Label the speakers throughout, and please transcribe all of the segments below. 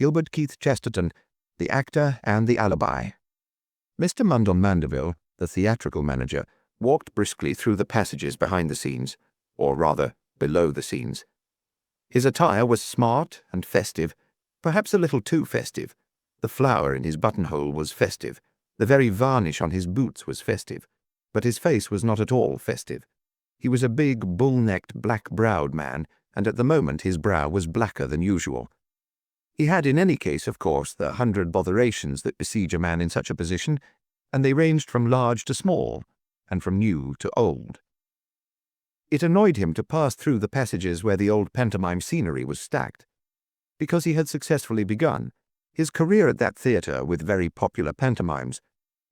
Speaker 1: Gilbert Keith Chesterton, the actor and the alibi. Mr. Mundon Mandeville, the theatrical manager, walked briskly through the passages behind the scenes, or rather, below the scenes. His attire was smart and festive, perhaps a little too festive. The flower in his buttonhole was festive. The very varnish on his boots was festive. But his face was not at all festive. He was a big, bull-necked, black-browed man, and at the moment his brow was blacker than usual. He had in any case, of course, the 100 botherations that besiege a man in such a position, and they ranged from large to small, and from new to old. It annoyed him to pass through the passages where the old pantomime scenery was stacked. Because he had successfully begun his career at that theatre with very popular pantomimes,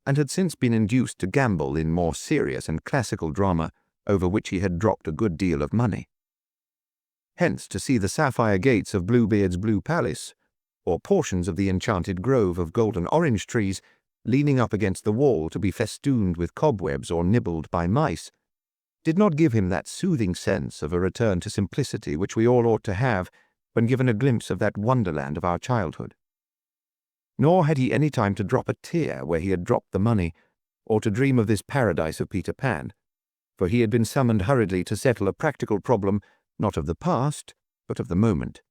Speaker 1: and had since been induced to gamble in more serious and classical drama, over which he had dropped a good deal of money. Hence, to see the sapphire gates of Bluebeard's Blue Palace, or portions of the enchanted grove of golden orange trees, leaning up against the wall to be festooned with cobwebs or nibbled by mice, did not give him that soothing sense of a return to simplicity which we all ought to have when given a glimpse of that wonderland of our childhood. Nor had he any time to drop a tear where he had dropped the money, or to dream of this paradise of Peter Pan, for he had been summoned hurriedly to settle a practical problem, not of the past, but of the moment.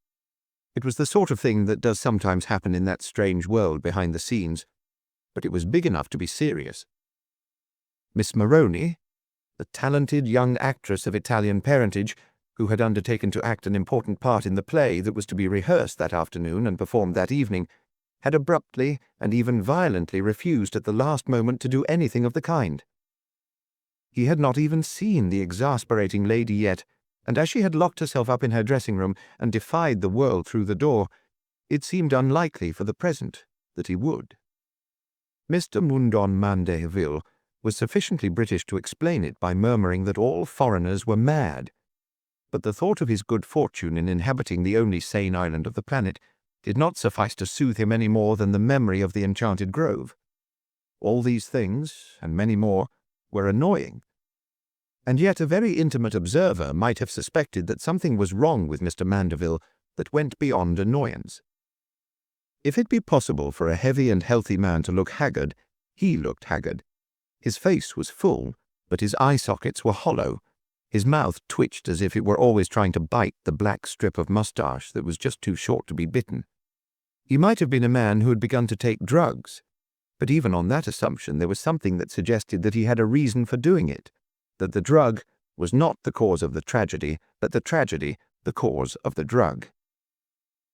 Speaker 1: It was the sort of thing that does sometimes happen in that strange world behind the scenes, but it was big enough to be serious. Miss Moroni, the talented young actress of Italian parentage, who had undertaken to act an important part in the play that was to be rehearsed that afternoon and performed that evening, had abruptly and even violently refused at the last moment to do anything of the kind. He had not even seen the exasperating lady yet, and as she had locked herself up in her dressing-room and defied the world through the door, it seemed unlikely for the present that he would. Mr. Mundon Mandeville was sufficiently British to explain it by murmuring that all foreigners were mad, but the thought of his good fortune in inhabiting the only sane island of the planet did not suffice to soothe him any more than the memory of the enchanted grove. All these things, and many more, were annoying, and yet a very intimate observer might have suspected that something was wrong with Mr. Mandeville that went beyond annoyance. If it be possible for a heavy and healthy man to look haggard, he looked haggard. His face was full, but his eye sockets were hollow. His mouth twitched as if it were always trying to bite the black strip of moustache that was just too short to be bitten. He might have been a man who had begun to take drugs, but even on that assumption there was something that suggested that he had a reason for doing it, that the drug was not the cause of the tragedy, but the tragedy the cause of the drug.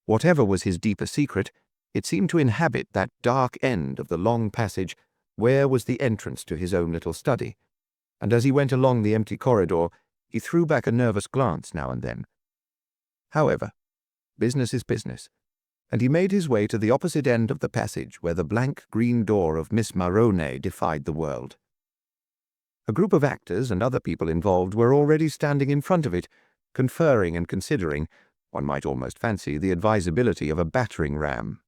Speaker 1: Whatever was his deeper secret, it seemed to inhabit that dark end of the long passage where was the entrance to his own little study, and as he went along the empty corridor, he threw back a nervous glance now and then. However, business is business, and he made his way to the opposite end of the passage where the blank green door of Miss Moroni defied the world. A group of actors and other people involved were already standing in front of it, conferring and considering, one might almost fancy, the advisability of a battering ram.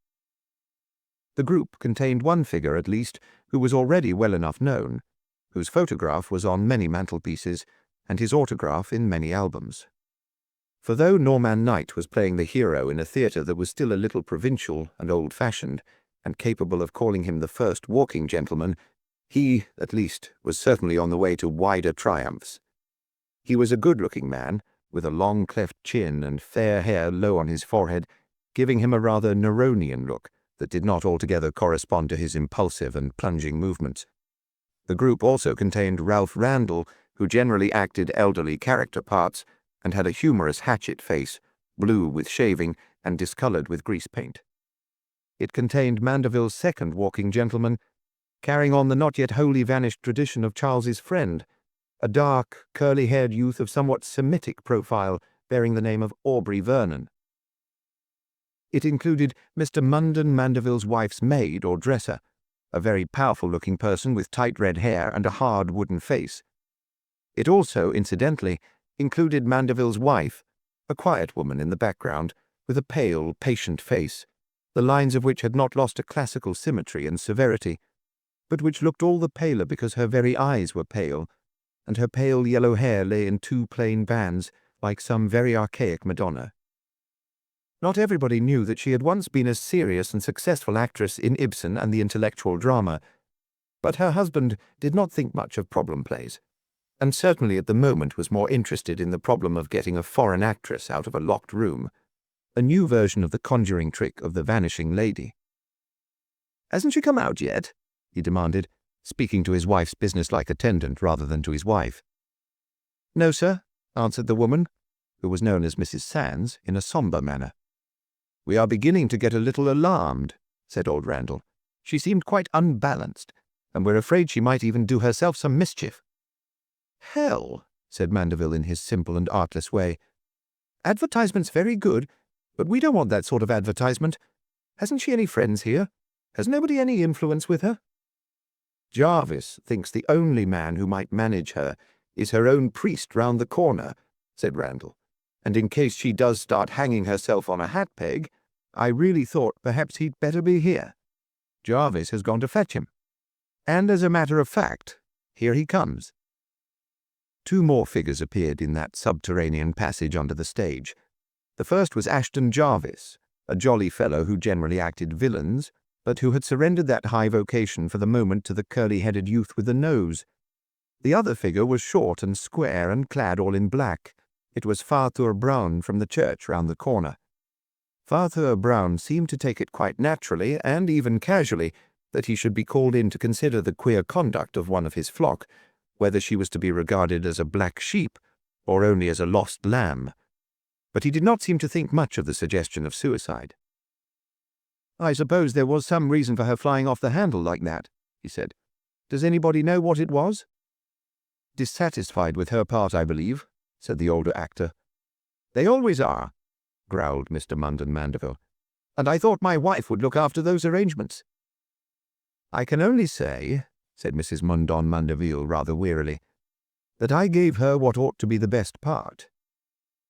Speaker 1: The group contained one figure at least who was already well enough known, whose photograph was on many mantelpieces, and his autograph in many albums. For though Norman Knight was playing the hero in a theatre that was still a little provincial and old-fashioned, and capable of calling him the first walking gentleman, he, at least, was certainly on the way to wider triumphs. He was a good-looking man, with a long cleft chin and fair hair low on his forehead, giving him a rather Neronian look that did not altogether correspond to his impulsive and plunging movements. The group also contained Ralph Randall, who generally acted elderly character parts, and had a humorous hatchet face, blue with shaving and discoloured with grease paint. It contained Mandeville's second walking gentleman, carrying on the not yet wholly vanished tradition of Charles's friend, a dark, curly-haired youth of somewhat Semitic profile, bearing the name of Aubrey Vernon. It included Mr. Mundon Mandeville's wife's maid or dresser, a very powerful-looking person with tight red hair and a hard wooden face. It also, incidentally, included Mandeville's wife, a quiet woman in the background, with a pale, patient face, the lines of which had not lost a classical symmetry and severity, but which looked all the paler because her very eyes were pale, and her pale yellow hair lay in two plain bands, like some very archaic Madonna. Not everybody knew that she had once been a serious and successful actress in Ibsen and the intellectual drama, but her husband did not think much of problem plays, and certainly at the moment was more interested in the problem of getting a foreign actress out of a locked room, a new version of the conjuring trick of the vanishing lady. "Hasn't she come out yet?" he demanded, speaking to his wife's businesslike attendant rather than to his wife. "No, sir," answered the woman, who was known as Mrs. Sands, in a sombre manner. "We are beginning to get a little alarmed," said old Randall. "She seemed quite unbalanced, and we're afraid she might even do herself some mischief." "Hell," said Mandeville in his simple and artless way. "Advertisement's very good, but we don't want that sort of advertisement. Hasn't she any friends here? Has nobody any influence with her?" "Jarvis thinks the only man who might manage her is her own priest round the corner," said Randall. "And in case she does start hanging herself on a hat peg, I really thought perhaps he'd better be here. Jarvis has gone to fetch him. And as a matter of fact, here he comes." Two more figures appeared in that subterranean passage under the stage. The first was Ashton Jarvis, a jolly fellow who generally acted villains, but who had surrendered that high vocation for the moment to the curly-headed youth with the nose. The other figure was short and square and clad all in black. It was Father Brown from the church round the corner. Father Brown seemed to take it quite naturally, and even casually, that he should be called in to consider the queer conduct of one of his flock, whether she was to be regarded as a black sheep or only as a lost lamb. But he did not seem to think much of the suggestion of suicide. "I suppose there was some reason for her flying off the handle like that," he said. "Does anybody know what it was?" "Dissatisfied with her part, I believe," said the older actor. "They always are," growled Mr. Munden Mandeville. "And I thought my wife would look after those arrangements." "I can only say," said Mrs. Munden Mandeville rather wearily, "that I gave her what ought to be the best part.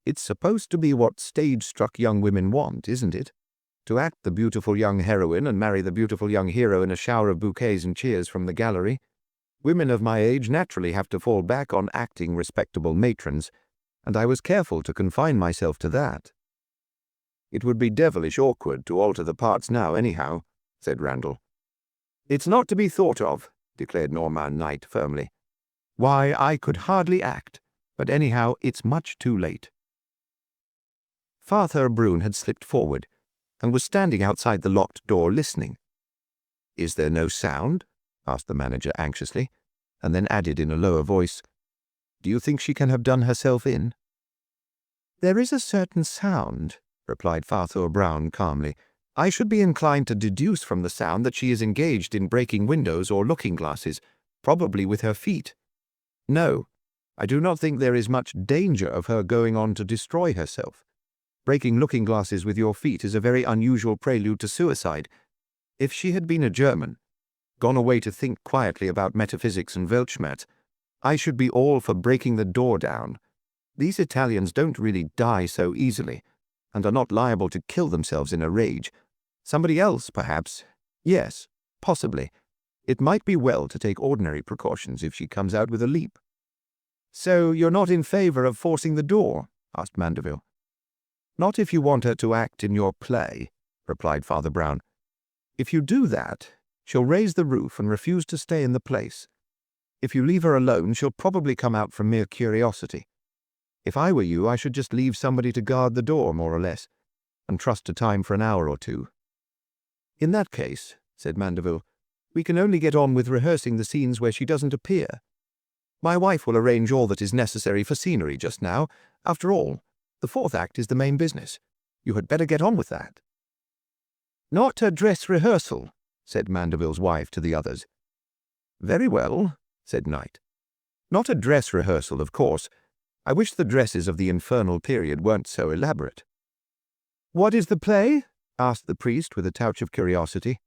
Speaker 1: It's supposed to be what stage-struck young women want, isn't it? To act the beautiful young heroine and marry the beautiful young hero in a shower of bouquets and cheers from the gallery. Women of my age naturally have to fall back on acting respectable matrons, and I was careful to confine myself to that." "It would be devilish awkward to alter the parts now, anyhow," said Randall. "It's not to be thought of," declared Norman Knight firmly. "Why, I could hardly act, but anyhow it's much too late." Father Brown had slipped forward, and was standing outside the locked door listening. "Is there no sound?" asked the manager anxiously, and then added in a lower voice, "Do you think she can have done herself in?" "There is a certain sound," replied Father Brown calmly. "I should be inclined to deduce from the sound that she is engaged in breaking windows or looking-glasses, probably with her feet. No, I do not think there is much danger of her going on to destroy herself. Breaking looking-glasses with your feet is a very unusual prelude to suicide. If she had been a German, gone away to think quietly about metaphysics and Weltschmerz, I should be all for breaking the door down. These Italians don't really die so easily, and are not liable to kill themselves in a rage. Somebody else, perhaps. Yes, possibly. It might be well to take ordinary precautions if she comes out with a leap." "So you're not in favor of forcing the door?" asked Mandeville. "Not if you want her to act in your play," replied Father Brown. "If you do that, she'll raise the roof and refuse to stay in the place. If you leave her alone, she'll probably come out from mere curiosity. If I were you, I should just leave somebody to guard the door, more or less, and trust to time for an hour or two." "In that case," said Mandeville, "we can only get on with rehearsing the scenes where she doesn't appear. My wife will arrange all that is necessary for scenery just now. After all, the fourth act is the main business. You had better get on with that." "Not a dress rehearsal," said Mandeville's wife to the others. "Very well," said Knight. "Not a dress rehearsal, of course. I wish the dresses of the infernal period weren't so elaborate." "What is the play?" asked the priest with a touch of curiosity.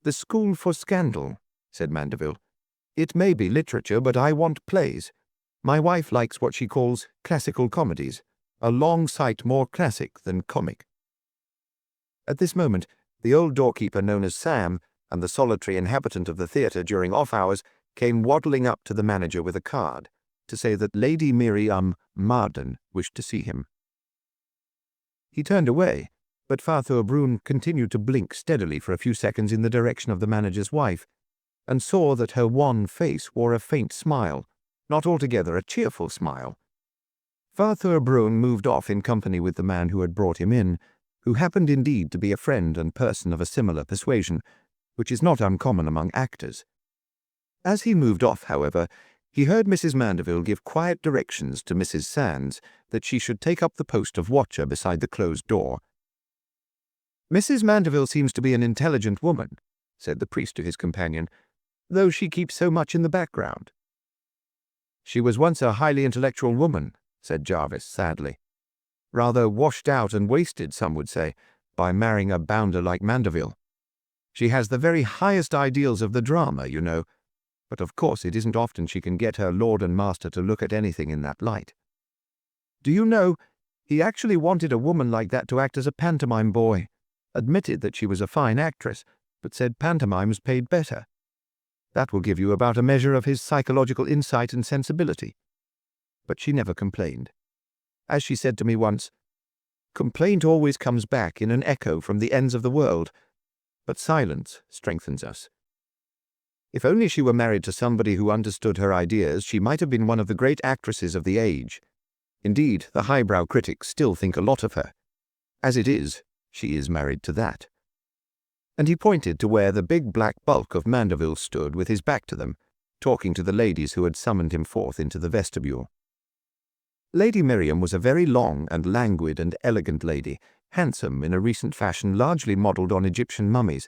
Speaker 1: "The School for Scandal," said Mandeville. "It may be literature, but I want plays. My wife likes what she calls classical comedies, a long sight more classic than comic." At this moment, the old doorkeeper known as Sam, and the solitary inhabitant of the theatre during off-hours, came waddling up to the manager with a card, to say that Lady Miriam Marden wished to see him. He turned away, But Father Brun continued to blink steadily for a few seconds in the direction of the manager's wife, and saw that her wan face wore a faint smile, not altogether a cheerful smile. Father Brun moved off in company with the man who had brought him in, who happened indeed to be a friend and person of a similar persuasion, which is not uncommon among actors. As he moved off, however, he heard Mrs. Mandeville give quiet directions to Mrs. Sands that she should take up the post of watcher beside the closed door. "Mrs. Mandeville seems to be an intelligent woman," said the priest to his companion, "though she keeps so much in the background." "She was once a highly intellectual woman," said Jarvis sadly. "Rather washed out and wasted, some would say, by marrying a bounder like Mandeville. She has the very highest ideals of the drama, you know, but of course it isn't often she can get her lord and master to look at anything in that light. Do you know, he actually wanted a woman like that to act as a pantomime boy, admitted that she was a fine actress, but said pantomimes paid better. That will give you about a measure of his psychological insight and sensibility. But she never complained. As she said to me once, 'Complaint always comes back in an echo from the ends of the world, but silence strengthens us.' If only she were married to somebody who understood her ideas, she might have been one of the great actresses of the age. Indeed, the highbrow critics still think a lot of her. As it is, she is married to that." And he pointed to where the big black bulk of Mandeville stood with his back to them, talking to the ladies who had summoned him forth into the vestibule. Lady Miriam was a very long and languid and elegant lady, handsome in a recent fashion largely modelled on Egyptian mummies,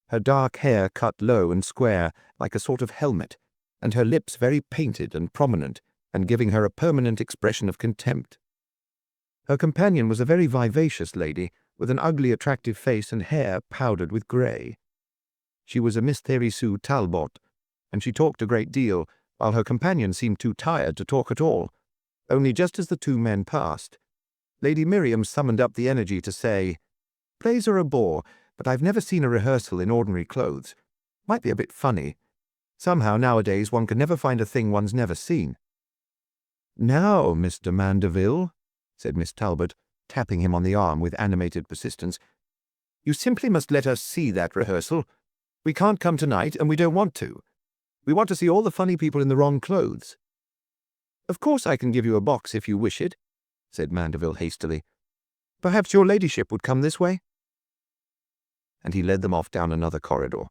Speaker 1: her dark hair cut low and square like a sort of helmet, and her lips very painted and prominent, and giving her a permanent expression of contempt. Her companion was a very vivacious lady, with an ugly attractive face and hair powdered with grey. She was a Miss Thérisou Talbot, and she talked a great deal, while her companion seemed too tired to talk at all. Only just as the two men passed, Lady Miriam summoned up the energy to say, "Plays are a bore, but I've never seen a rehearsal in ordinary clothes. Might be a bit funny. Somehow nowadays one can never find a thing one's never seen." "Now, Mr. Mandeville," said Miss Talbot, tapping him on the arm with animated persistence, "you simply must let us see that rehearsal. We can't come tonight, and we don't want to. We want to see all the funny people in the wrong clothes." "Of course I can give you a box if you wish it," said Mandeville hastily. "Perhaps your ladyship would come this way?" And he led them off down another corridor.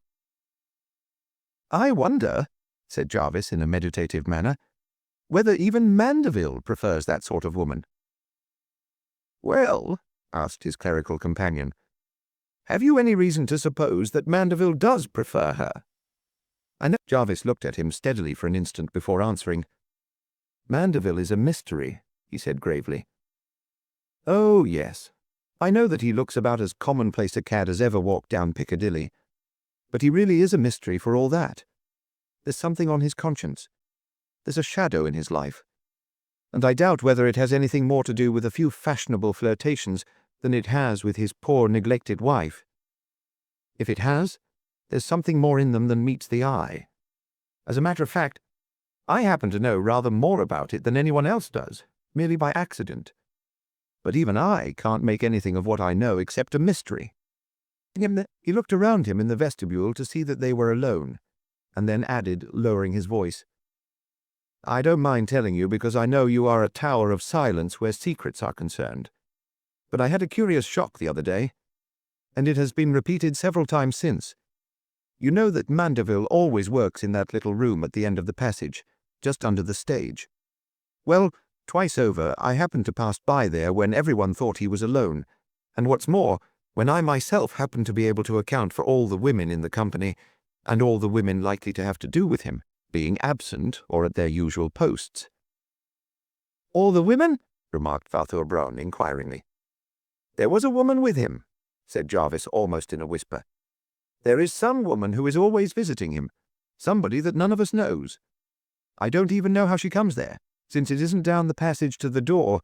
Speaker 1: "I wonder," said Jarvis in a meditative manner, "whether even Mandeville prefers that sort of woman." "Well," asked his clerical companion, "have you any reason to suppose that Mandeville does prefer her?" I know. Jarvis looked at him steadily for an instant before answering. "Mandeville is a mystery," he said gravely. "Oh, yes. I know that he looks about as commonplace a cad as ever walked down Piccadilly. But he really is a mystery for all that. There's something on his conscience. There's a shadow in his life. And I doubt whether it has anything more to do with a few fashionable flirtations than it has with his poor neglected wife. If it has, there's something more in them than meets the eye. As a matter of fact, I happen to know rather more about it than anyone else does, merely by accident. But even I can't make anything of what I know except a mystery." He looked around him in the vestibule to see that they were alone, and then added, lowering his voice, "I don't mind telling you because I know you are a tower of silence where secrets are concerned. But I had a curious shock the other day, and it has been repeated several times since. You know that Mandeville always works in that little room at the end of the passage, just under the stage. Well, twice over I happened to pass by there when everyone thought he was alone, and what's more, when I myself happened to be able to account for all the women in the company, and all the women likely to have to do with him, being absent or at their usual posts." "All the women?" remarked Father Brown inquiringly. "There was a woman with him," said Jarvis almost in a whisper. "There is some woman who is always visiting him, somebody that none of us knows. I don't even know how she comes there, since it isn't down the passage to the door,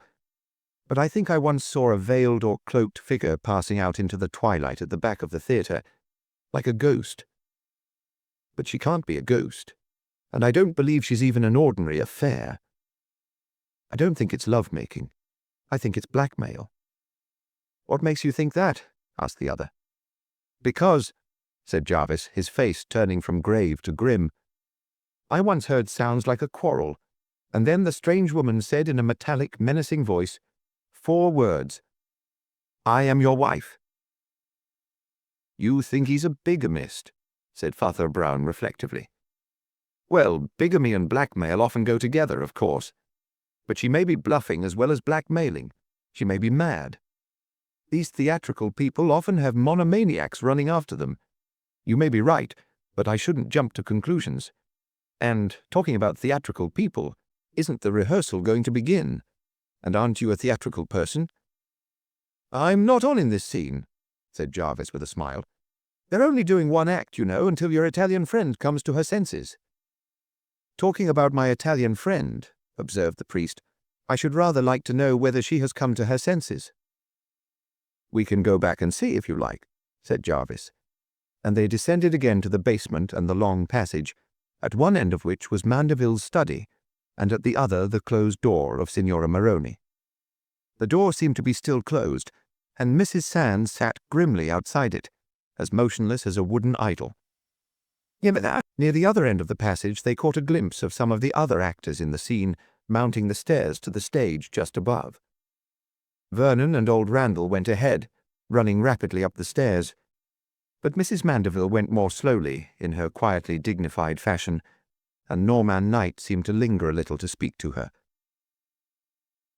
Speaker 1: but I think I once saw a veiled or cloaked figure passing out into the twilight at the back of the theatre, like a ghost. But she can't be a ghost, and I don't believe she's even an ordinary affair. I don't think it's love-making. I think it's blackmail." "What makes you think that?" asked the other. "Because," said Jarvis, his face turning from grave to grim, "I once heard sounds like a quarrel, and then the strange woman said in a metallic, menacing voice, 4 words. 'I am your wife.'" "You think he's a bigamist," said Father Brown reflectively. "Well, bigamy and blackmail often go together, of course. But she may be bluffing as well as blackmailing. She may be mad. These theatrical people often have monomaniacs running after them. You may be right, but I shouldn't jump to conclusions. And, talking about theatrical people, isn't the rehearsal going to begin? And aren't you a theatrical person?" "I'm not on in this scene," said Jarvis with a smile. "They're only doing one act, you know, until your Italian friend comes to her senses." "Talking about my Italian friend," observed the priest, "I should rather like to know whether she has come to her senses." "We can go back and see if you like," said Jarvis, and they descended again to the basement and the long passage, at one end of which was Mandeville's study, and at the other the closed door of Signora Moroni. The door seemed to be still closed, and Mrs. Sands sat grimly outside it, as motionless as a wooden idol. Near the other end of the passage they caught a glimpse of some of the other actors in the scene, mounting the stairs to the stage just above. Vernon and old Randall went ahead, running rapidly up the stairs, but Mrs. Mandeville went more slowly, in her quietly dignified fashion, and Norman Knight seemed to linger a little to speak to her.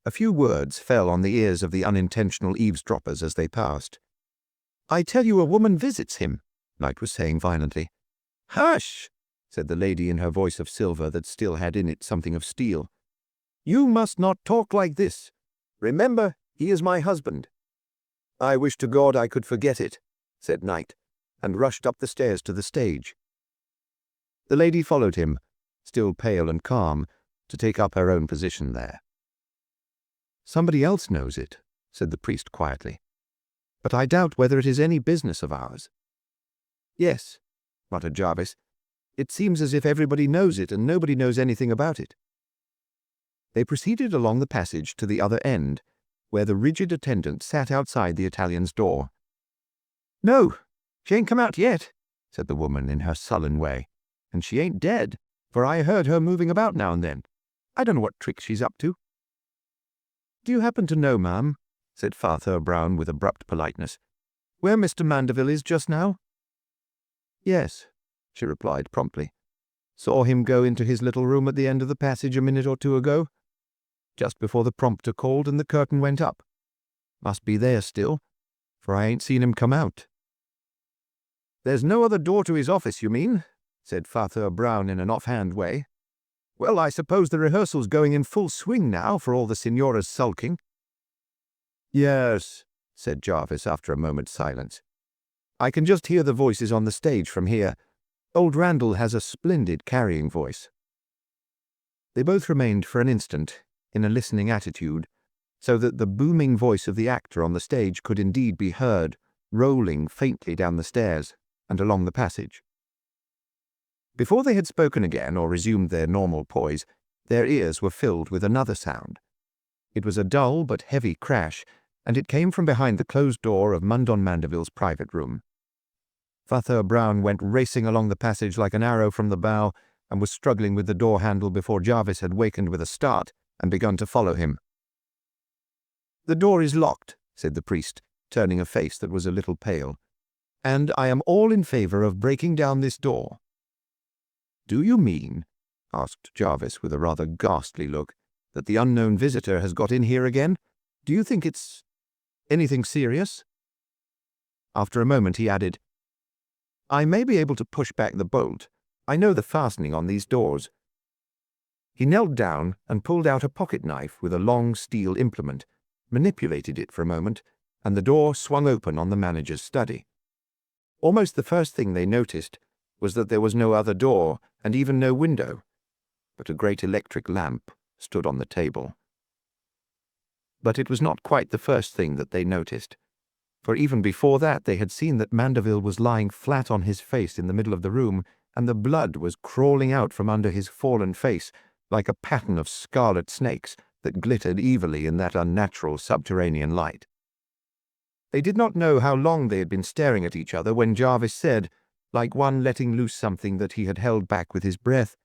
Speaker 1: A few words fell on the ears of the unintentional eavesdroppers as they passed. "I tell you a woman visits him," Knight was saying violently. "Hush!" said the lady in her voice of silver that still had in it something of steel. "You must not talk like this. Remember, he is my husband." "I wish to God I could forget it," said Knight, and rushed up the stairs to the stage. The lady followed him, still pale and calm, to take up her own position there. "Somebody else knows it," said the priest quietly, "but I doubt whether it is any business of ours." "Yes," muttered Jarvis, "it seems as if everybody knows it and nobody knows anything about it." They proceeded along the passage to the other end, where the rigid attendant sat outside the Italian's door. "No, she ain't come out yet," said the woman in her sullen way, "and she ain't dead, for I heard her moving about now and then. I don't know what trick she's up to." "Do you happen to know, ma'am," said Father Brown with abrupt politeness, "where Mr. Mandeville is just now?" "Yes," she replied promptly. "Saw him go into his little room at the end of the passage a minute or two ago, just before the prompter called and the curtain went up. Must be there still, for I ain't seen him come out." "There's no other door to his office, you mean?" said Father Brown in an offhand way. "Well, I suppose the rehearsal's going in full swing now, for all the signora's sulking." "Yes," said Jarvis after a moment's silence. "I can just hear the voices on the stage from here. Old Randall has a splendid carrying voice." They both remained for an instant in a listening attitude, so that the booming voice of the actor on the stage could indeed be heard, rolling faintly down the stairs and along the passage. Before they had spoken again or resumed their normal poise, their ears were filled with another sound. It was a dull but heavy crash, and it came from behind the closed door of Mundon Mandeville's private room. Father Brown went racing along the passage like an arrow from the bow, and was struggling with the door handle before Jarvis had wakened with a start and begun to follow him. "The door is locked," said the priest, turning a face that was a little pale, "and I am all in favor of breaking down this door." "Do you mean," asked Jarvis with a rather ghastly look, "that the unknown visitor has got in here again? Do you think it's anything serious?" After a moment he added, "I may be able to push back the bolt. I know the fastening on these doors." He knelt down and pulled out a pocket knife with a long steel implement, manipulated it for a moment, and the door swung open on the manager's study. Almost the first thing they noticed was that there was no other door and even no window, but a great electric lamp stood on the table. But it was not quite the first thing that they noticed, for even before that they had seen that Mandeville was lying flat on his face in the middle of the room, and the blood was crawling out from under his fallen face like a pattern of scarlet snakes that glittered evilly in that unnatural subterranean light. They did not know how long they had been staring at each other when Jarvis said, like one letting loose something that he had held back with his breath,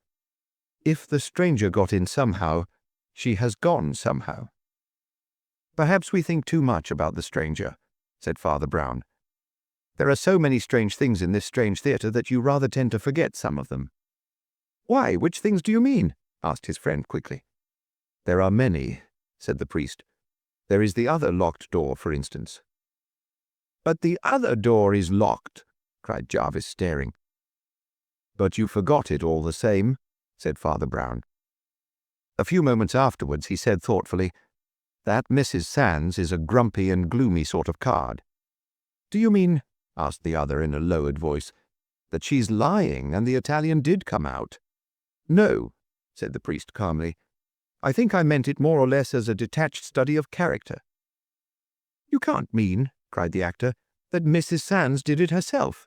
Speaker 1: "If the stranger got in somehow, she has gone somehow." "Perhaps we think too much about the stranger," said Father Brown. "There are so many strange things in this strange theatre that you rather tend to forget some of them." "Why, which things do you mean?" asked his friend quickly. "There are many," said the priest. "There is the other locked door, for instance." "But the other door is locked," cried Jarvis, staring. "But you forgot it all the same," said Father Brown. A few moments afterwards he said thoughtfully, "That Mrs. Sands is a grumpy and gloomy sort of card." "Do you mean," asked the other in a lowered voice, "that she's lying and the Italian did come out?" "No," said the priest calmly. "I think I meant it more or less as a detached study of character." "You can't mean," cried the actor, "that Mrs. Sands did it herself."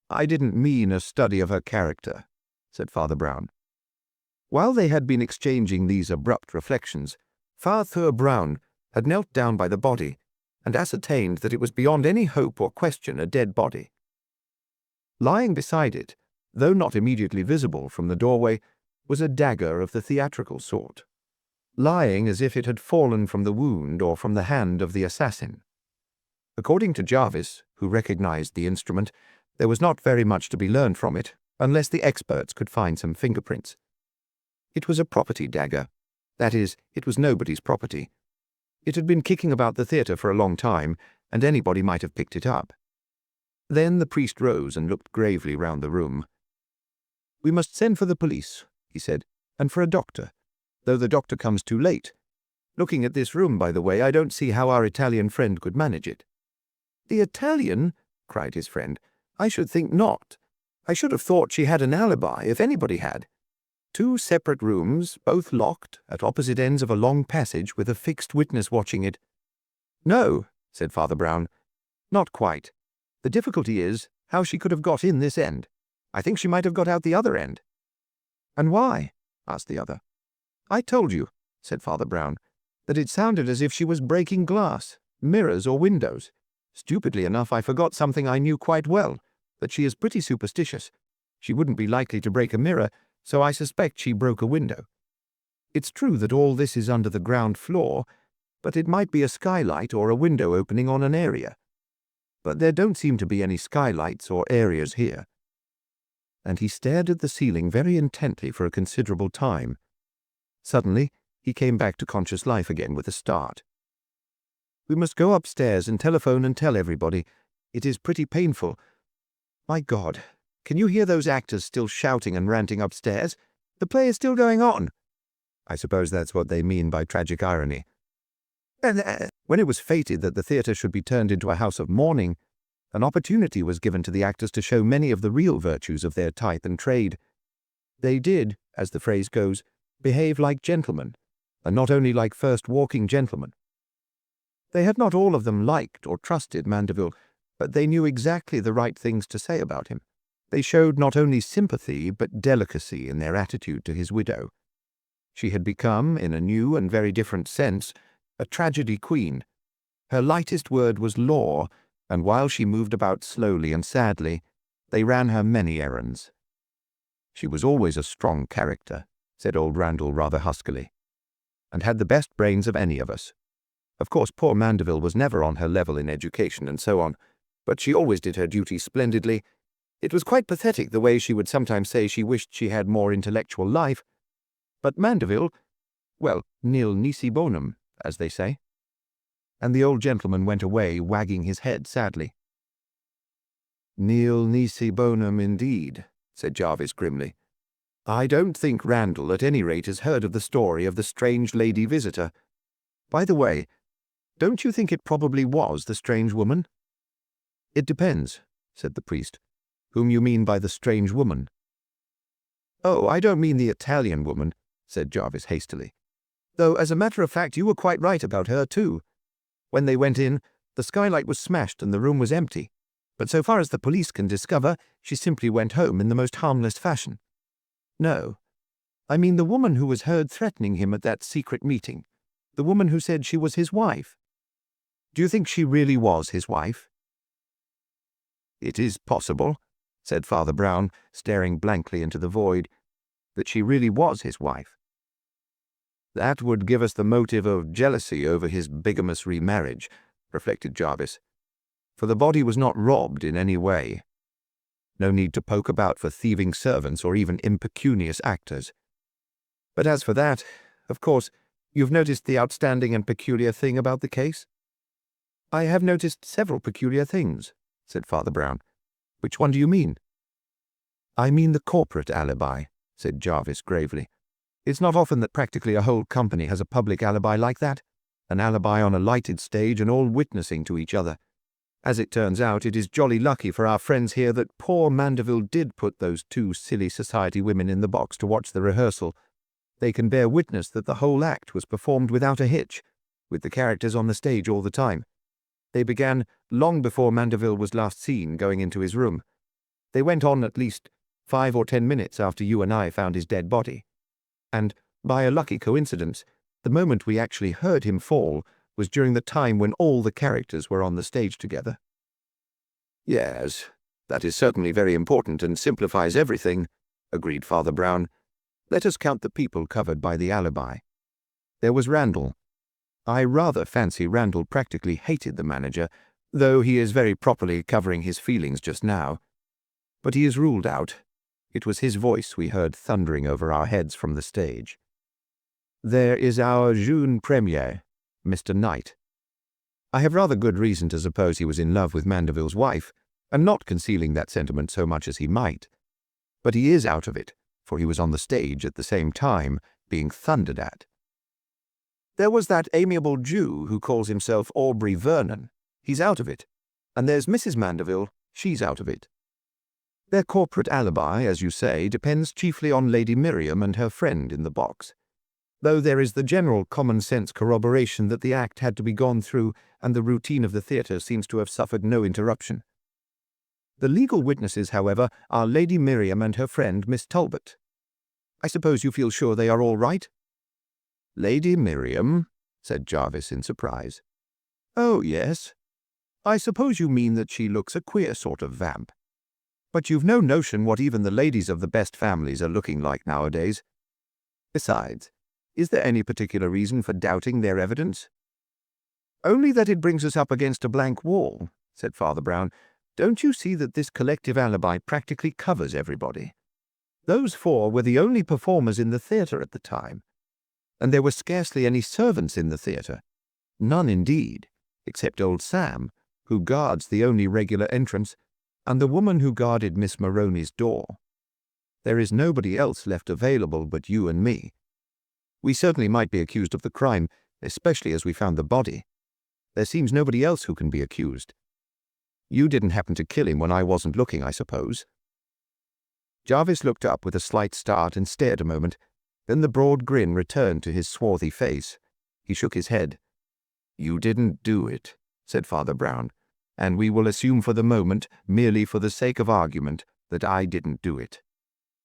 Speaker 1: "I didn't mean a study of her character," said Father Brown. While they had been exchanging these abrupt reflections, Father Brown had knelt down by the body and ascertained that it was beyond any hope or question a dead body. Lying beside it, though not immediately visible from the doorway, was a dagger of the theatrical sort, lying as if it had fallen from the wound or from the hand of the assassin. According to Jarvis, who recognized the instrument, there was not very much to be learned from it, unless the experts could find some fingerprints. It was a property dagger. That is, it was nobody's property. It had been kicking about the theatre for a long time, and anybody might have picked it up. Then the priest rose and looked gravely round the room. "We must send for the police," he said, "and for a doctor, though the doctor comes too late. Looking at this room, by the way, I don't see how our Italian friend could manage it." "The Italian?" cried his friend. "I should think not. I should have thought she had an alibi, if anybody had. 2 separate rooms, both locked, at opposite ends of a long passage with a fixed witness watching it." "No," said Father Brown, "not quite. The difficulty is how she could have got in this end. I think she might have got out the other end." "And why?" asked the other. "I told you," said Father Brown, "that it sounded as if she was breaking glass, mirrors or windows. Stupidly enough, I forgot something I knew quite well, that she is pretty superstitious. She wouldn't be likely to break a mirror, so I suspect she broke a window. It's true that all this is under the ground floor, but it might be a skylight or a window opening on an area. But there don't seem to be any skylights or areas here." And he stared at the ceiling very intently for a considerable time. Suddenly, he came back to conscious life again with a start. "We must go upstairs and telephone and tell everybody. It is pretty painful. My God, can you hear those actors still shouting and ranting upstairs? The play is still going on." "I suppose that's what they mean by tragic irony." "When it was fated that the theatre should be turned into a house of mourning, an opportunity was given to the actors to show many of the real virtues of their type and trade. They did, as the phrase goes, behave like gentlemen, and not only like first walking gentlemen. They had not all of them liked or trusted Mandeville, but they knew exactly the right things to say about him. They showed not only sympathy but delicacy in their attitude to his widow. She had become, in a new and very different sense, a tragedy queen. Her lightest word was law, and while she moved about slowly and sadly, they ran her many errands. She was always a strong character, said old Randall rather huskily, and had the best brains of any of us. Of course, poor Mandeville was never on her level in education and so on, but she always did her duty splendidly. It was quite pathetic the way she would sometimes say she wished she had more intellectual life. But Mandeville, well, nil nisi bonum, as they say." And the old gentleman went away, wagging his head sadly. "Nil nisi bonum indeed," said Jarvis grimly. "I don't think Randall at any rate has heard of the story of the strange lady visitor. By the way, don't you think it probably was the strange woman?" "It depends," said the priest. "Whom you mean by the strange woman?" "Oh, I don't mean the Italian woman," said Jarvis hastily. "Though, as a matter of fact, you were quite right about her, too. When they went in, the skylight was smashed and the room was empty. But so far as the police can discover, she simply went home in the most harmless fashion. No, I mean the woman who was heard threatening him at that secret meeting. The woman who said she was his wife." Do you think she really was his wife?" "It is possible," said Father Brown, staring blankly into the void, "that she really was his wife. That would give us the motive of jealousy over his bigamous remarriage," reflected Jarvis, "for the body was not robbed in any way. No need to poke about for thieving servants or even impecunious actors. But as for that, of course, you've noticed the outstanding and peculiar thing about the case?" "I have noticed several peculiar things," said Father Brown. "Which one do you mean?" "I mean the corporate alibi," said Jarvis gravely. "It's not often that practically a whole company has a public alibi like that, an alibi on a lighted stage and all witnessing to each other. As it turns out, it is jolly lucky for our friends here that poor Mandeville did put those two silly society women in the box to watch the rehearsal. They can bear witness that the whole act was performed without a hitch, with the characters on the stage all the time. They began long before Mandeville was last seen going into his room. They went on at least 5 or 10 minutes after you and I found his dead body. And, by a lucky coincidence, the moment we actually heard him fall was during the time when all the characters were on the stage together." "Yes, that is certainly very important and simplifies everything," agreed Father Brown. "Let us count the people covered by the alibi. There was Randall. I rather fancy Randall practically hated the manager, though he is very properly covering his feelings just now. But he is ruled out. It was his voice we heard thundering over our heads from the stage. There is our jeune premier, Mr. Knight. I have rather good reason to suppose he was in love with Mandeville's wife, and not concealing that sentiment so much as he might. But he is out of it, for he was on the stage at the same time, being thundered at. There was that amiable Jew who calls himself Aubrey Vernon. He's out of it. And there's Mrs. Mandeville. She's out of it. Their corporate alibi, as you say, depends chiefly on Lady Miriam and her friend in the box, though there is the general common-sense corroboration that the act had to be gone through and the routine of the theatre seems to have suffered no interruption. The legal witnesses, however, are Lady Miriam and her friend Miss Talbot. I suppose you feel sure they are all right?" "Lady Miriam?" said Jarvis in surprise. "Oh, yes. I suppose you mean that she looks a queer sort of vamp. But you've no notion what even the ladies of the best families are looking like nowadays. Besides, is there any particular reason for doubting their evidence?" "Only that it brings us up against a blank wall," said Father Brown. "Don't you see that this collective alibi practically covers everybody? Those 4 were the only performers in the theatre at the time, and there were scarcely any servants in the theatre. None indeed, except old Sam, who guards the only regular entrance, and the woman who guarded Miss Moroney's door. There is nobody else left available but you and me. We certainly might be accused of the crime, especially as we found the body. There seems nobody else who can be accused. You didn't happen to kill him when I wasn't looking, I suppose?" Jarvis looked up with a slight start and stared a moment. Then the broad grin returned to his swarthy face. He shook his head. "You didn't do it," said Father Brown, "and we will assume for the moment, merely for the sake of argument, that I didn't do it.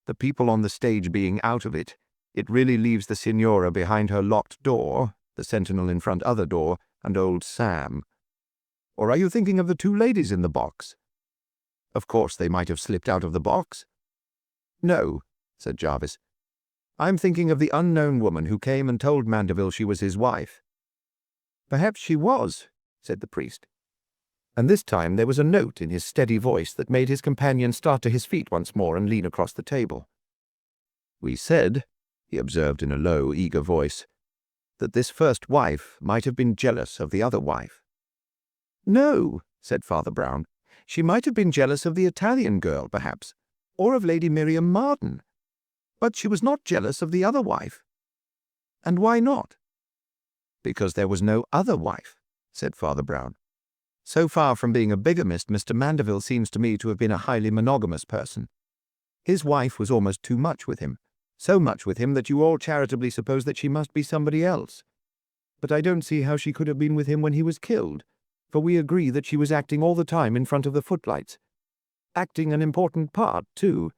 Speaker 1: The people on the stage being out of it, it really leaves the Signora behind her locked door, the sentinel in front other door, and old Sam. Or are you thinking of the 2 ladies in the box?" "Of course they might have slipped out of the box." "No," said Jarvis. "I'm thinking of the unknown woman who came and told Mandeville she was his wife." "Perhaps she was," said the priest. And this time there was a note in his steady voice that made his companion start to his feet once more and lean across the table. "We said," he observed in a low, eager voice, "that this first wife might have been jealous of the other wife." "No," said Father Brown. "She might have been jealous of the Italian girl, perhaps, or of Lady Miriam Marden. But she was not jealous of the other wife." "And why not?" "Because there was no other wife," said Father Brown. "So far from being a bigamist, Mr. Mandeville seems to me to have been a highly monogamous person. His wife was almost too much with him, so much with him that you all charitably suppose that she must be somebody else. But I don't see how she could have been with him when he was killed, for we agree that she was acting all the time in front of the footlights. Acting an important part, too."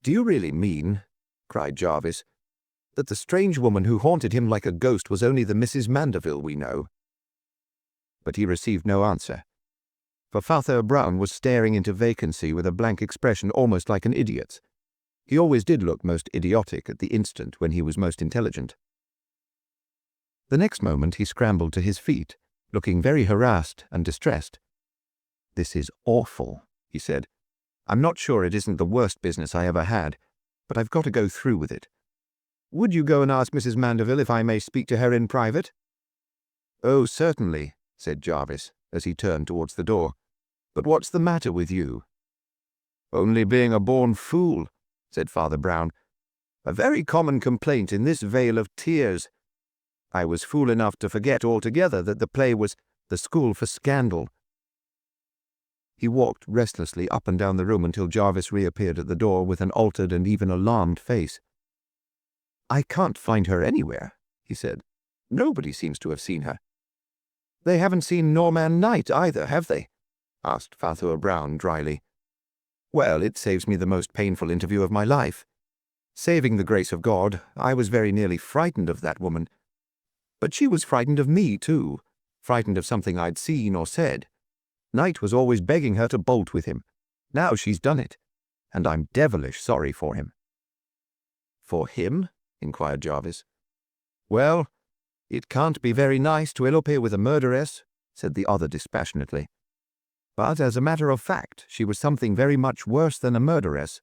Speaker 1: "Do you really mean," cried Jarvis, "that the strange woman who haunted him like a ghost was only the Mrs. Mandeville we know?" but he received no answer. For Father Brown was staring into vacancy with a blank expression almost like an idiot's. He always did look most idiotic at the instant when he was most intelligent. The next moment he scrambled to his feet, looking very harassed and distressed. "This is awful," he said. "I'm not sure it isn't the worst business I ever had, but I've got to go through with it. Would you go and ask Mrs. Mandeville if I may speak to her in private?" "Oh, certainly," said Jarvis, as he turned towards the door. "But what's the matter with you?" "Only being a born fool," said Father Brown. "A very common complaint in this vale of tears. I was fool enough to forget altogether that the play was the School for Scandal." He walked restlessly up and down the room until Jarvis reappeared at the door with an altered and even alarmed face. "I can't find her anywhere," he said. "Nobody seems to have seen her." "They haven't seen Norman Knight either, have they?" asked Father Brown dryly. "Well, it saves me the most painful interview of my life. Saving the grace of God, I was very nearly frightened of that woman. But she was frightened of me, too, frightened of something I'd seen or said. Knight was always begging her to bolt with him. Now she's done it, and I'm devilish sorry for him." "For him?" inquired Jarvis. "Well, it can't be very nice to elope with a murderess," said the other dispassionately. "But as a matter of fact, she was something very much worse than a murderess."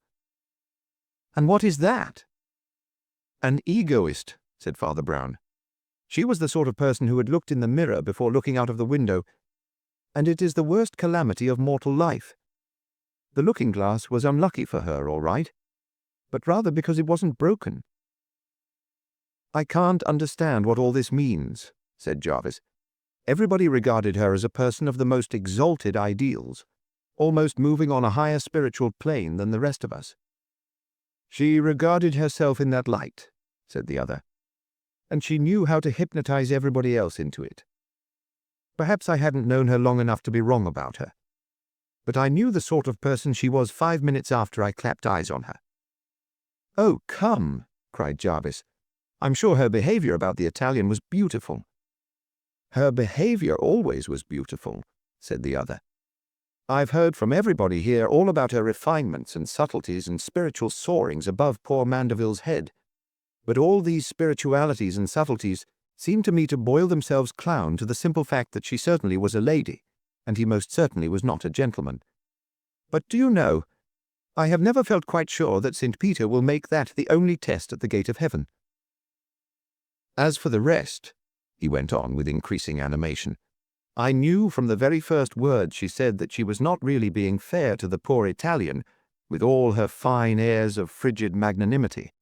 Speaker 1: "And what is that?" "An egoist," said Father Brown. "She was the sort of person who had looked in the mirror before looking out of the window, and it is the worst calamity of mortal life. The looking-glass was unlucky for her, all right, but rather because it wasn't broken." "I can't understand what all this means," said Jarvis. "Everybody regarded her as a person of the most exalted ideals, almost moving on a higher spiritual plane than the rest of us." "She regarded herself in that light," said the other, "and she knew how to hypnotize everybody else into it. Perhaps I hadn't known her long enough to be wrong about her, but I knew the sort of person she was 5 minutes after I clapped eyes on her." "Oh, come," cried Jarvis. "I'm sure her behavior about the Italian was beautiful." "Her behavior always was beautiful," said the other. "I've heard from everybody here all about her refinements and subtleties and spiritual soarings above poor Mandeville's head, but all these spiritualities and subtleties seem to me to boil themselves clown to the simple fact that she certainly was a lady, and he most certainly was not a gentleman. But do you know, I have never felt quite sure that St. Peter will make that the only test at the gate of heaven. As for the rest," he went on with increasing animation, "I knew from the very first word she said that she was not really being fair to the poor Italian, with all her fine airs of frigid magnanimity.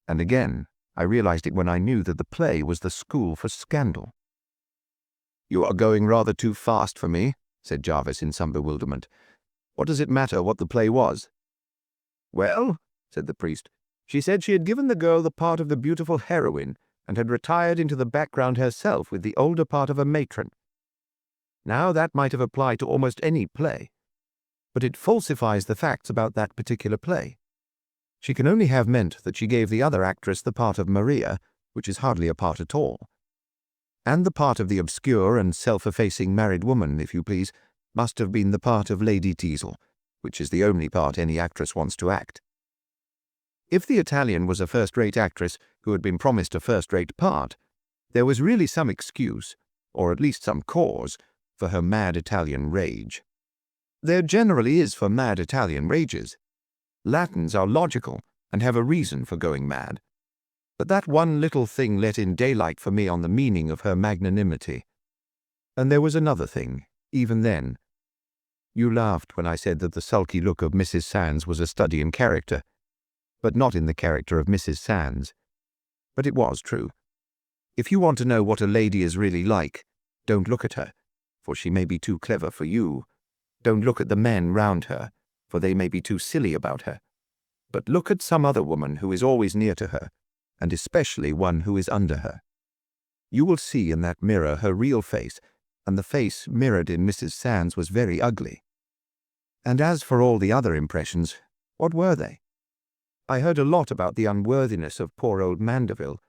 Speaker 1: And again, I realized it when I knew that the play was the School for Scandal." "You are going rather too fast for me," said Jarvis in some bewilderment. "What does it matter what the play was?" "Well," said the priest, "she said she had given the girl the part of the beautiful heroine, and had retired into the background herself with the older part of a matron. Now that might have applied to almost any play, but it falsifies the facts about that particular play. She can only have meant that she gave the other actress the part of Maria, which is hardly a part at all. And the part of the obscure and self-effacing married woman, if you please, must have been the part of Lady Teazle, which is the only part any actress wants to act. If the Italian was a first-rate actress who had been promised a first-rate part, there was really some excuse, or at least some cause, for her mad Italian rage. There generally is for mad Italian rages. Latins are logical and have a reason for going mad. But that one little thing let in daylight for me on the meaning of her magnanimity. And there was another thing, even then. You laughed when I said that the sulky look of Mrs. Sands was a study in character, but not in the character of Mrs. Sands. But it was true. If you want to know what a lady is really like, don't look at her, for she may be too clever for you. Don't look at the men round her, for they may be too silly about her. But look at some other woman who is always near to her, and especially one who is under her. You will see in that mirror her real face, and the face mirrored in Mrs. Sands was very ugly. And as for all the other impressions, what were they? I heard a lot about the unworthiness of poor old Mandeville,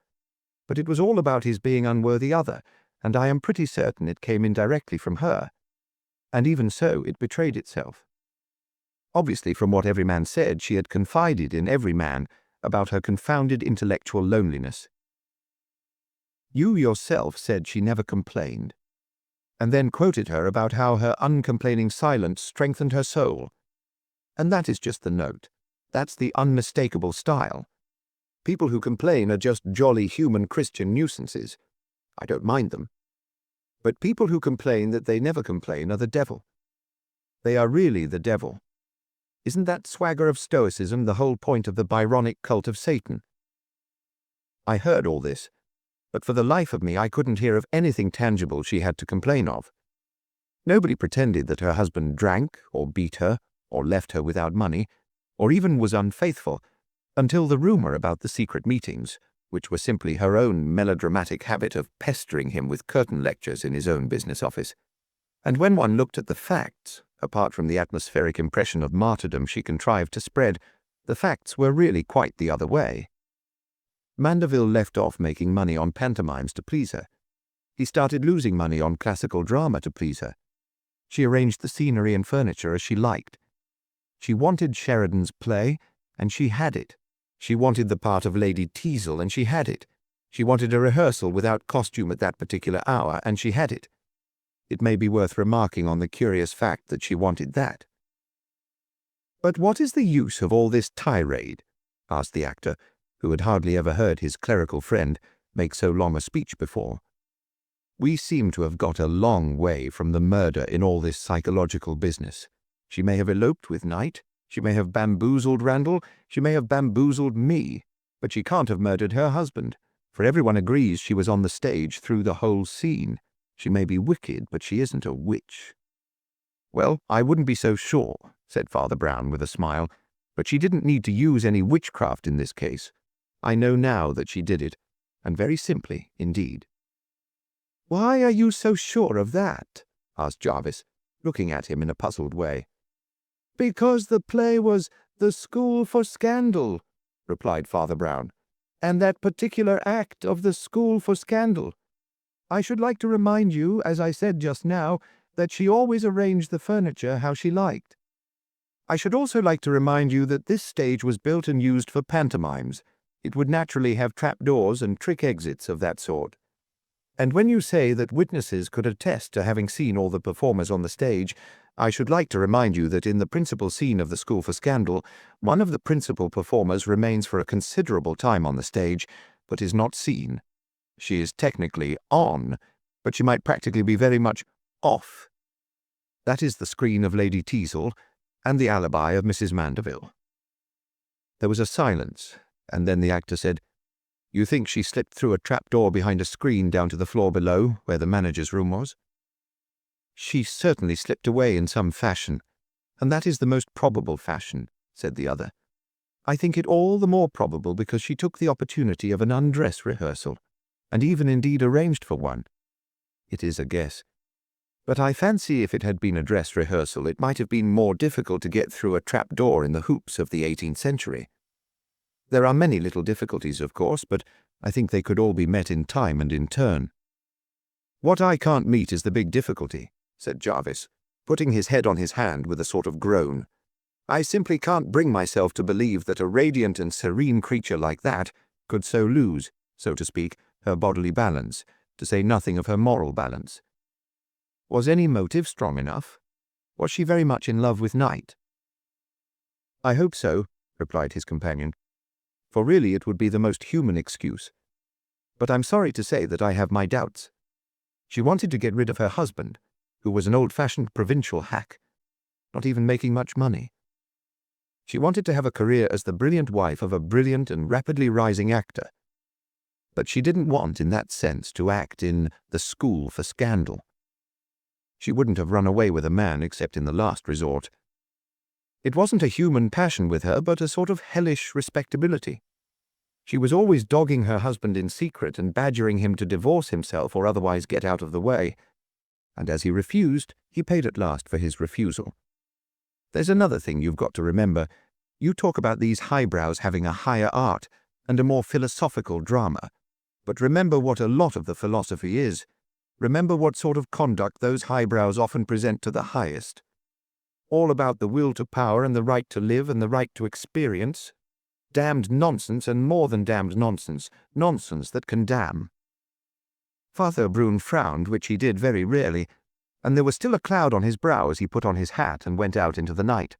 Speaker 1: but it was all about his being unworthy other, and I am pretty certain it came indirectly from her. And even so, it betrayed itself. Obviously, from what every man said, she had confided in every man about her confounded intellectual loneliness. You yourself said she never complained, and then quoted her about how her uncomplaining silence strengthened her soul. And that is just the note. That's the unmistakable style. People who complain are just jolly human Christian nuisances. I don't mind them. But people who complain that they never complain are the devil. They are really the devil. Isn't that swagger of stoicism the whole point of the Byronic cult of Satan? I heard all this, but for the life of me I couldn't hear of anything tangible she had to complain of. Nobody pretended that her husband drank, or beat her, or left her without money, or even was unfaithful, until the rumor about the secret meetings, which were simply her own melodramatic habit of pestering him with curtain lectures in his own business office. And when one looked at the facts, apart from the atmospheric impression of martyrdom she contrived to spread, the facts were really quite the other way. Mandeville left off making money on pantomimes to please her. He started losing money on classical drama to please her. She arranged the scenery and furniture as she liked. She wanted Sheridan's play, and she had it. She wanted the part of Lady Teazle, and she had it. She wanted a rehearsal without costume at that particular hour, and she had it. It may be worth remarking on the curious fact that she wanted that. "But what is the use of all this tirade?" asked the actor, who had hardly ever heard his clerical friend make so long a speech before. "We seem to have got a long way from the murder in all this psychological business. She may have eloped with Knight, she may have bamboozled Randall, she may have bamboozled me, but she can't have murdered her husband, for everyone agrees she was on the stage through the whole scene. She may be wicked, but she isn't a witch." "Well, I wouldn't be so sure," said Father Brown with a smile, "but she didn't need to use any witchcraft in this case. I know now that she did it, and very simply indeed." "Why are you so sure of that?" asked Jarvis, looking at him in a puzzled way. "Because the play was The School for Scandal," replied Father Brown, "and that particular act of The School for Scandal. I should like to remind you, as I said just now, that she always arranged the furniture how she liked. I should also like to remind you that this stage was built and used for pantomimes. It would naturally have trapdoors and trick exits of that sort. And when you say that witnesses could attest to having seen all the performers on the stage, I should like to remind you that in the principal scene of The School for Scandal, one of the principal performers remains for a considerable time on the stage, but is not seen. She is technically on, but she might practically be very much off. That is the screen of Lady Teazle and the alibi of Mrs. Mandeville." There was a silence, and then the actor said, "You think she slipped through a trapdoor behind a screen down to the floor below, where the manager's room was?" "She certainly slipped away in some fashion, and that is the most probable fashion," said the other. "I think it all the more probable because she took the opportunity of an undress rehearsal, and even indeed arranged for one. It is a guess. But I fancy if it had been a dress rehearsal, it might have been more difficult to get through a trapdoor in the hoops of the 18th century. There are many little difficulties, of course, but I think they could all be met in time and in turn." "What I can't meet is the big difficulty," said Jarvis, putting his head on his hand with a sort of groan. "I simply can't bring myself to believe that a radiant and serene creature like that could so lose, so to speak, her bodily balance, to say nothing of her moral balance. Was any motive strong enough? Was she very much in love with Knight?" "I hope so," replied his companion, "for really it would be the most human excuse. But I'm sorry to say that I have my doubts. She wanted to get rid of her husband, who was an old-fashioned provincial hack, not even making much money. She wanted to have a career as the brilliant wife of a brilliant and rapidly rising actor. But she didn't want, in that sense, to act in The School for Scandal. She wouldn't have run away with a man except in the last resort. It wasn't a human passion with her, but a sort of hellish respectability. She was always dogging her husband in secret and badgering him to divorce himself or otherwise get out of the way. And as he refused, he paid at last for his refusal. There's another thing you've got to remember. You talk about these highbrows having a higher art and a more philosophical drama. But remember what a lot of the philosophy is. Remember what sort of conduct those highbrows often present to the highest. All about the will to power and the right to live and the right to experience. Damned nonsense and more than damned nonsense. Nonsense that can damn. Father Brune frowned, which he did very rarely, and there was still a cloud on his brow as he put on his hat and went out into the night.